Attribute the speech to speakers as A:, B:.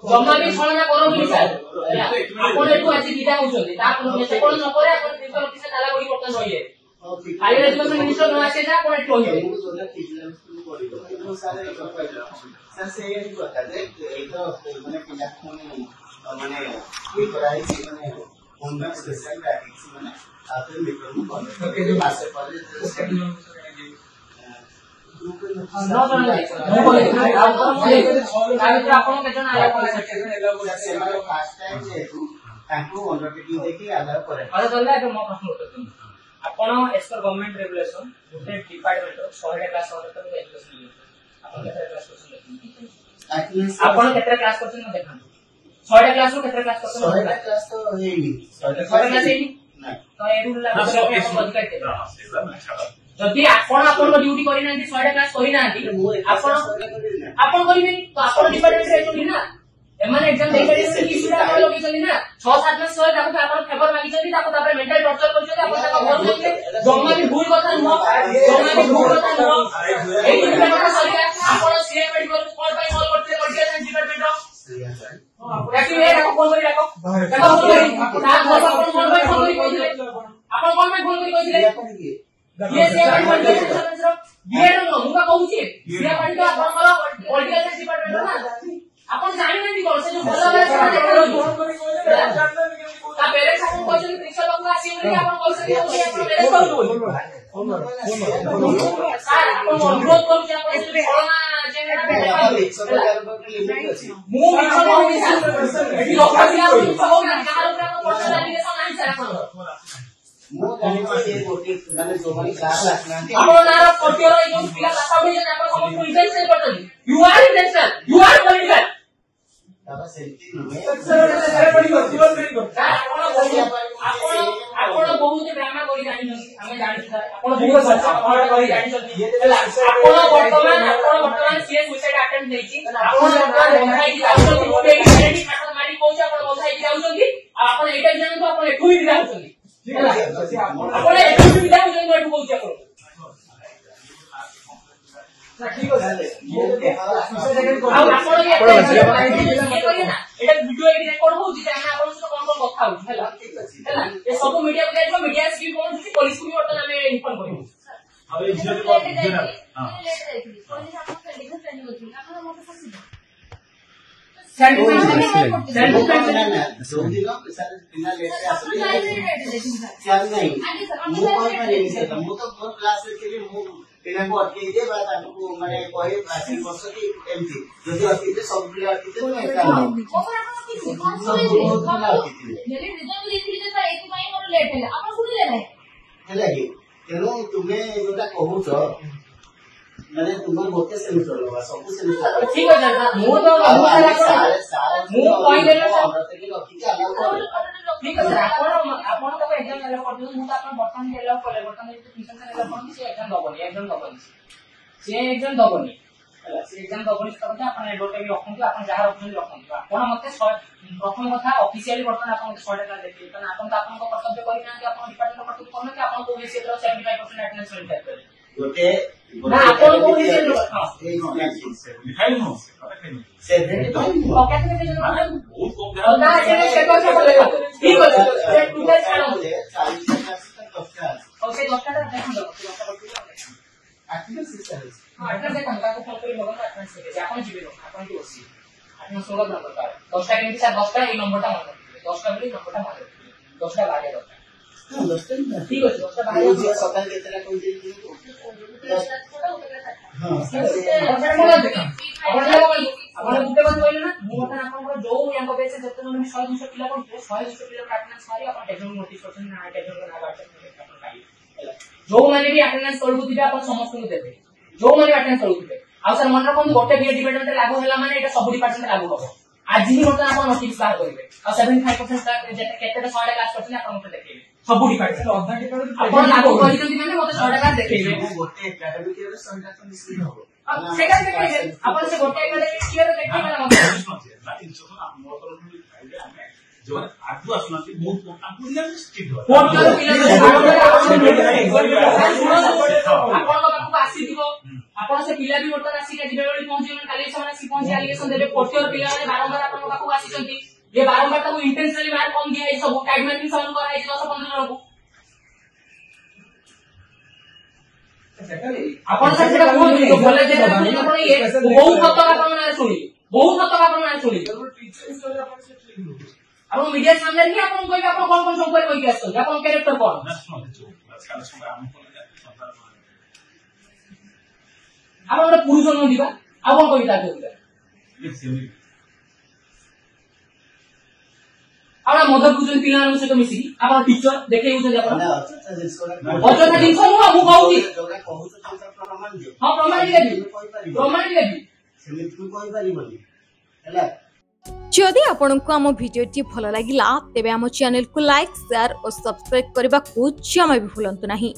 A: जमा भी छलना करो सर आपण एठू आसी दिदा होचोले ता कोन से कोन न करे आपण प्रिंसिपल ऑफिस से ताला परिवर्तन होइए खाली एजुकेशन मिनिस्टर न आसे जा कोन एठू होइए सर से ये बता दे एक तो माने पिला माने कोई पढ़ाई से माने होमवर्क स्पेशल टॉपिक्स माने आपन मित्र को कॉल के जो मास्टर कॉलेज No, बोले आपण केजन आला कॉलेज से मतलब फास्ट टाइम जेतु तांको अंडरटेकिंग देखि आधार करे अरे चलला के मो प्रश्न उत्तर आपण एज पर गवर्नमेंट रेगुलेशन गुटे डिपार्टमेंट 100 क्लास होत तो एजुकेशन आपण केते क्लास करछन आपण केते क्लास करछन न देखन 100 क्लास रो केते क्लास करछन 100 क्लास तो हेनी 100 क्लास हेनी ना तो एडु लागो के जदि आपण आपण ड्यूटी करि नांती 100 क्लास करि नांती आपण करिबे तो आपण डिपार्टमेंट रे चली ना एमान एग्जाम दे करि इश्यूटा आपण लोग चली ना 6-7 मास सय ताको आपण फेवर मागि चली ताको तापर मेंटल टॉर्चर करि चली आपण ताको भर देले जम्मा भी भूल कथा न जम्मा भी भूल कथा न एई डिपार्टमेंट सरिया आपण CM medical call by call करते करिया डिपार्टमेंट रो याकी ए ताको फोन करि राखो ताको फोन करि ता घर आपण फोन बाय फोन करि कहिले आपण कोन बाय फोन करि कहिले ये से बीएड नो मुका कहूची सिया पार्टी आपनकर पॉलिटिकल साइंस डिपार्टमेंट ना आपण जानि नथि कोन से जो भलो वाला से देखो ता पेरेंट्स आपण कहछन प्रिंसिपल बाबू आसी बोली आपण कह सके बोली आपण पेरेंट्स कहू सर आपण अनुरोध करू जे आपण से कोरोना जेनेटा मु विचार कहू सर एटी लोक पिला सब ना कार ऊपर आपण पर्सनल एप्लीकेशन नाही सर आपण मो जानि से गोटी माने जो माने क्लास आसना आपण नार कोटिरो एजो पिला लासाउडी जे आपण समस्त इंटेंशन करतली you are intention you are political तब सेल्फी नुमे सर पड़ी गो जीवन पड़ी गो आपण बहुत ड्रामा करी जानि हमें जानि सर आपण बहुत सच्चा पार्ट करी जानि आपण वर्तमान सीए सुसाइड अटेम्प्ट देछि आपण सरकार बंधाई कि आपण गोटे आइडेंटिटी कार्ड मारी कोच आपण बंधाई कि जाउछंती आपण एटा जानतो आपण एठुई जाउछंती आपण एठुई सुविधा होजन एठु कोच आपण ठीक है आपण ये करिए ना एटा वीडियो एडी रेकॉर्ड होउची जे हम आपण सो कोन कोन कथा होउची हैला ए सब मीडिया को जाइबो मीडिया से कोन होउची पुलिस को भी वर्तन हमें इन्फॉर्म करियो अब इज्जत को हां पुलिस आपण फेडिंग ट्रेनिंग होची आपण मत फसी तेणु तुम्हें जोटा कहूच माने तुमर गोटे सेमिस्टर लगा सब सेमिस्टर ठीक है सर मु तो मु पॉइंट देला ठीक है सर आपण तो एग्जाम एलाउ कर दो मु तो आपण बर्तन एलाउ करे बर्तन ट्यूशन से एलाउ कर से एग्जाम दबनी हला से एग्जाम दबनी तब आपण एडोटे भी रखन आपण जहां रखन आपण मते प्रथम कथा ऑफिशियली बर्तन आपण 100 टका देते त आपण तो आपण को कर्तव्य करि ना कि आपण डिपार्टमेंट कर्तव्य करना कि आपण को बेसी 75% अटेंडेंस मेंटेन करे गोटे ना आपण को बेसी लिखाई नो से पॉकेट में जो बहुत कम ना से सेटल से बोलेगा ठीक है से टूटे छाड़ो 40% कक्षा और से 10 टका देखो एक्चुअली सिस्टम अटेंडेंस देखो ताको फोन करी लोगन अटेंडेंस के आपण जीवे लोग आपण की ओसी अटेंडेंस होगा नंबर का 10 टा के साथ 10 टा এই নম্বরটা মনে রাখবে 10 টা বলি নম্বরটা মনে রাখবে 10 টা লাগে দরকার हां 10 टा ठीक আছে 10 टा লাগে যে সকাল কেতলা কই দিন हां आपण देखा आपण गुटे बात কইলে না মু কথা आपण जो यांको बेस जते मन 100 200 पिला कोन 100 200 पिला अटेंडेंस मारी आपण टेक्नोलॉजी नोटिस करछन ना टेक्नोलॉजी ना बात आपण पाई जो माने भी अटेंडेंस करबो दिबे आपण समस्त को देबे जो माने अटेंडेंस करबो दिबे आ सर मन रखन गोटे बी डिपार्टमेंट लागू होला माने एटा सब डिपार्टमेंट लागू होबो आज ही मतलब आपण नोटिस बाहर करिवे आ 75% तक जेते केतेटा 100 क्लास करछन आपण मते देखेबे सब डिपार्टमेंट अधा डिपार्टमेंट आपण लागू करितंती माने मते 100 क्लास देखेबे गोटे एकेडमिक रे 100 टा तो निश्चित होबो सेटा देखेबे आपण से गोटे एकेडमिक क्लियर देखि माने मते बाकी जो आपण मोर फाइल हमें जो आगु आसुनाती बहुत आपको दिया स्ट्रिक्ट हो कोन कर पिला आपण बाबू आसी दिबो आपण से पिला भी मोटर आसी के जिबे बळी पहुंची मन काली समान आसी पहुंची एलिगेशन देबे पोर्टियर पिला ने बारंबार आपण बाबू आसी चंती ये बारंबार ताको इंटेंशनली मार कम दिया ए सब गाइडलाइन समान करा है 10 15 जन को आपण से सेटा कोन बोले जे आपण ये बहुत कत आपण ना सुनी बहुत कत आपण ना सुनी टीचर स्टोरी आपण से ठीक आपण मीडिया सामने ही आपण कोई आपण कोन कोन संपर्क होई आछन आपण कैरेक्टर कोन आपण पुरुष न दिबा आपण कोई ता दिबा आपण मदद कुजन पिला से तो मिसी आपण टीचर देखे उछ आपण अच्छा दिन को मु कहूची प्रमाण दे हां प्रमाण देबी सेमित को कोई पारी बोली हैला
B: जदि आपंक आम भिडी भल लगा तेब आम चैनल को लाइक शेयर और सब्सक्राइब करने को जमा भी भूलु नहीं।